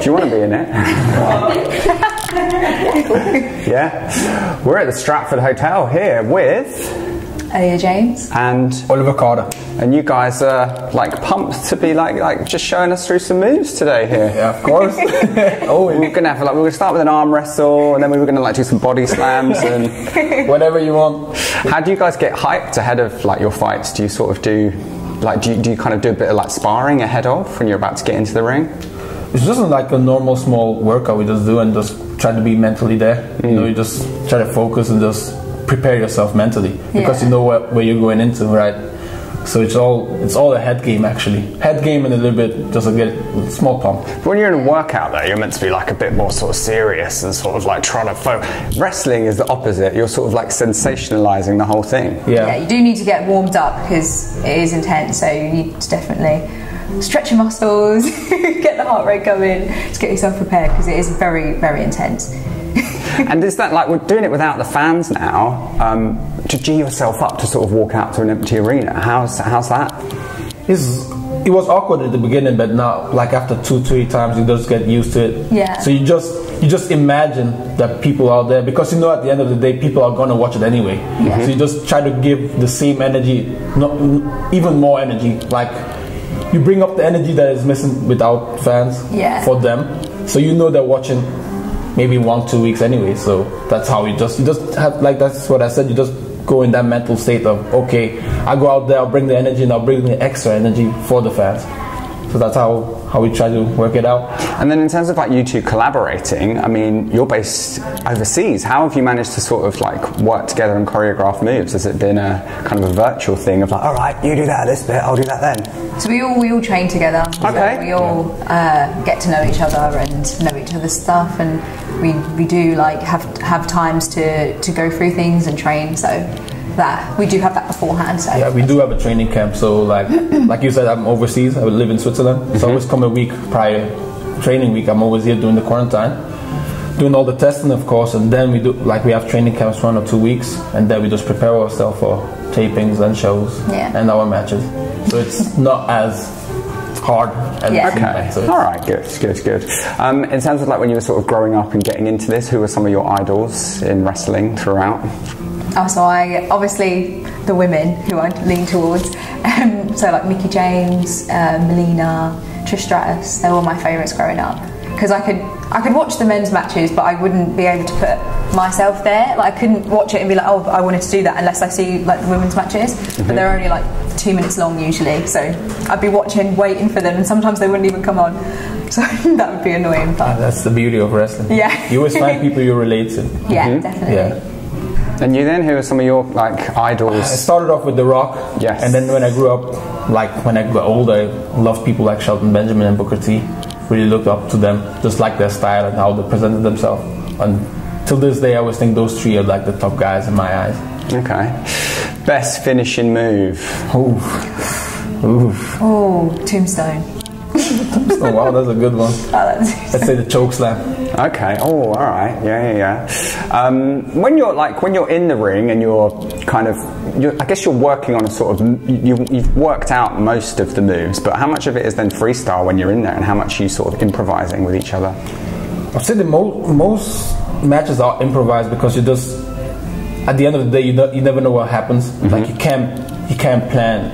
Do you want to be in it? Yeah. We're at the Stratford Hotel here with Aleah James and Oliver Carter. And you guys are like pumped to be like just showing us through some moves today here. Yeah, of course. We're gonna start with an arm wrestle, and then we were gonna like do some body slams and whatever you want. How do you guys get hyped ahead of like your fights? Do you sort of do you kind of do a bit of like sparring ahead of when you're about to get into the ring? It's just like a normal small workout we just do and just try to be mentally there. You know, you just try to focus and just prepare yourself mentally because you know where you're going into, right? So it's all a head game actually. Head game and a little bit just to get a small pump. But when you're in a workout though, you're meant to be like a bit more sort of serious and sort of like trying to focus. Wrestling is the opposite. You're sort of like sensationalizing the whole thing. Yeah, you do need to get warmed up because it is intense, so you need to definitely stretch your muscles, get the heart rate going, just get yourself prepared because it is very, very intense. And is that like, we're doing it without the fans now, to G yourself up to sort of walk out to an empty arena? How's that? It was awkward at the beginning, but now, like after 2-3 times, you just get used to it. Yeah. So you just imagine that people are there because you know at the end of the day, people are gonna watch it anyway. So you just try to give the same energy, even more energy. Like you bring up the energy that is missing without fans for them. So you know they're watching maybe 1-2 weeks anyway, so that's how you just have, like that's what I said, you just go in that mental state of, okay, I go out there, I'll bring the energy and I'll bring the extra energy for the fans. So that's how we try to work it out. And then in terms of like you two collaborating, I mean, you're based overseas. How have you managed to sort of like work together and choreograph moves? Has it been a kind of a virtual thing of like, all right, you do that this bit, I'll do that then? So we all train together. Okay. So we all get to know each other and know each other's stuff, and we do like have times to go through things and train. So that we do have that beforehand. So yeah, we do have a training camp. So like you said, I'm overseas. I live in Switzerland. So I always come a week prior training week. I'm always here doing the quarantine, doing all the testing, of course, and then we have training camps 1 or 2 weeks, and then we just prepare ourselves for tapings and shows and our matches. So it's not as hard as okay. So all right, good. In terms of like when you were sort of growing up and getting into this, who were some of your idols in wrestling throughout? Oh, so obviously the women who I lean towards. So like Mickie James, Melina, Trish Stratus, they were my favourites growing up. Because I could watch the men's matches, but I wouldn't be able to put myself there. Like I couldn't watch it and be like, oh, I wanted to do that, unless I see like the women's matches. But they're only like 2 minutes long usually, so I'd be watching, waiting for them, and sometimes they wouldn't even come on. So that would be annoying. But that's the beauty of wrestling. Yeah, you always find people you relate to. Yeah, definitely. Yeah. And you then, who are some of your like idols? I started off with The Rock. Yes. And then when I grew up, like when I got older, I loved people like Shelton Benjamin and Booker T. Really looked up to them, just like their style and how they presented themselves. And till this day, I always think those three are like the top guys in my eyes. Okay. Best finishing move? Oh, Tombstone. Tombstone, wow, that's a good one. Let's say the choke slam. Okay. Oh, all right. Yeah. When you're in the ring and I guess you're working on a sort of, you've worked out most of the moves, but how much of it is then freestyle when you're in there, and how much are you sort of improvising with each other? I'd say the most matches are improvised because you just, at the end of the day, you never know what happens. Like you can't plan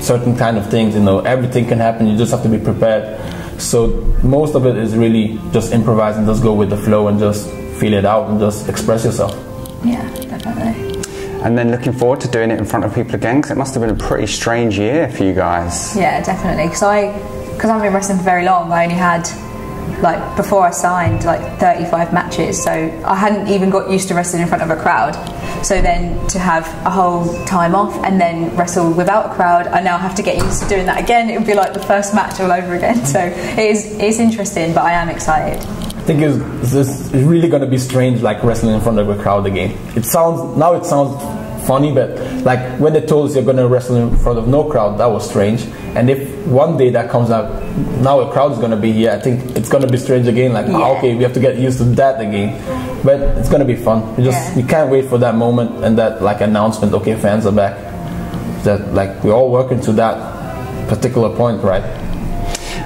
certain kind of things. You know, everything can happen. You just have to be prepared. So most of it is really just improvise and just go with the flow and just feel it out and just express yourself. Yeah, definitely. And then looking forward to doing it in front of people again, because it must have been a pretty strange year for you guys. Yeah, definitely. Because I've been wrestling for very long. I only had, like, before I signed, like 35 matches. So I hadn't even got used to wrestling in front of a crowd. So then to have a whole time off and then wrestle without a crowd, I now have to get used to doing that again. It would be like the first match all over again. So it's interesting, but I am excited. I think it's really going to be strange, like wrestling in front of a crowd again. It sounds funny, but like when they told us you're going to wrestle in front of no crowd, that was strange. And if one day that comes out, now a crowd is going to be here, I think it's going to be strange again. Like, okay, we have to get used to that again. But it's going to be fun. You can't wait for that moment and that like announcement. Okay, fans are back. That like we're all working to that particular point, right?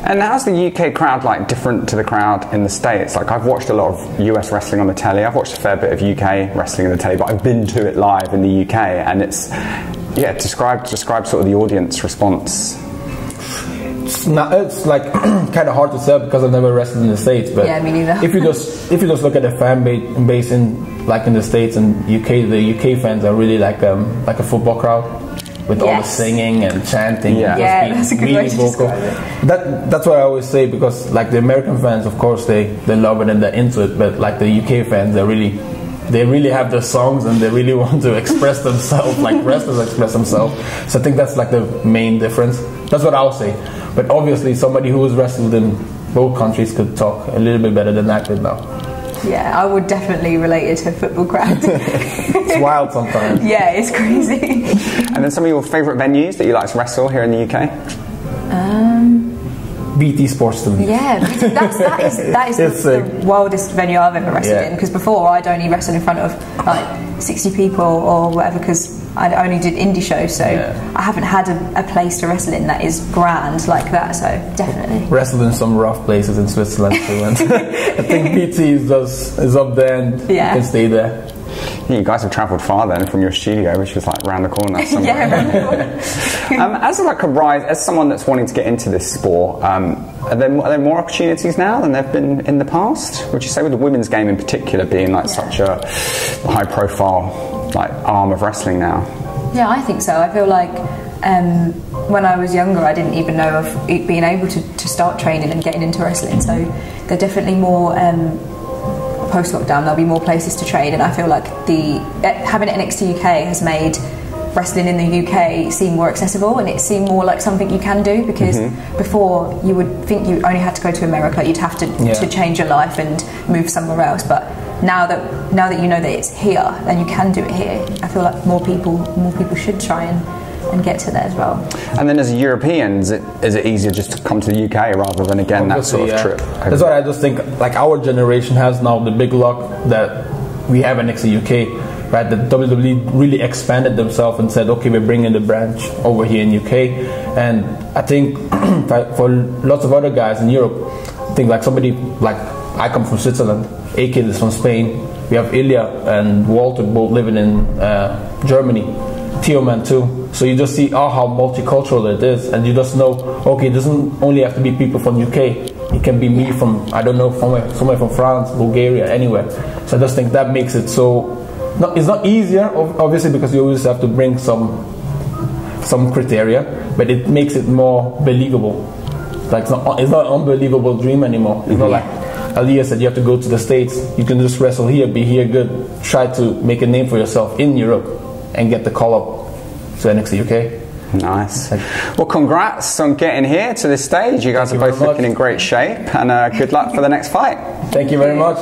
And how's the UK crowd like different to the crowd in the States? Like I've watched a lot of US wrestling on the telly. I've watched a fair bit of UK wrestling on the telly, but I've been to it live in the UK, and it's describe sort of the audience response. It's like kind of hard to say because I've never wrestled in the States. But yeah, me neither. if you just look at the fan base in the States and UK, the UK fans are really like a football crowd. With all the singing and chanting, and that's a good way to describe it. That's what I always say, because like the American fans, of course, they love it and they're into it, but like the UK fans, they really have their songs and they really want to express themselves, like wrestlers express themselves. So I think that's like the main difference. That's what I'll say. But obviously, somebody who has wrestled in both countries could talk a little bit better than I could now. Yeah, I would definitely relate it to a football crowd. It's wild sometimes. Yeah, it's crazy. And then some of your favourite venues that you like to wrestle here in the UK? BT Sports to me. Yeah, that is the wildest venue I've ever wrestled in, because before I'd only wrestled in front of like 60 people or whatever, because I only did indie shows, so I haven't had a place to wrestle in that is grand like that, so definitely. Wrestled in some rough places in Switzerland too, and I think BT is up there and you can stay there. Yeah, you guys have travelled far then from your studio, which was like round the corner somewhere. Around the corner. As someone that's wanting to get into this sport, are there more opportunities now than there have been in the past? Would you say, with the women's game in particular being like such a high profile like arm of wrestling now? Yeah, I think so. I feel like when I was younger, I didn't even know of being able to start training and getting into wrestling, so there are definitely more post-lockdown, there'll be more places to train, and I feel like having NXT UK has made wrestling in the UK seem more accessible, and it seemed more like something you can do, because before you would think you only had to go to America, you'd have to change your life and move somewhere else, but now that you know that it's here and you can do it here, I feel like more people should try and get to there as well. And then as a European, is it easier just to come to the UK rather than again that sort of trip? That's what I just think, like our generation has now the big luck that we have NXT UK, right? The WWE really expanded themselves and said, okay, we're bringing the branch over here in UK. And I think for lots of other guys in Europe, I think like somebody like I come from Switzerland, A-Kid is from Spain, we have Aleah and Walter both living in Germany, Tioman too. So you just see how multicultural it is, and you just know, okay, it doesn't only have to be people from UK. It can be me from, I don't know, somewhere from France, Bulgaria, anywhere. So I just think that makes it so. It's not easier, obviously, because you always have to bring some criteria, but it makes it more believable. Like it's not an unbelievable dream anymore. It's not like Aleah said you have to go to the States. You can just wrestle here, be here good, try to make a name for yourself in Europe, and get the call up to NXT UK. Nice. Well, congrats on getting here to this stage. You guys are both looking in great shape, and good luck for the next fight. Thank you very much.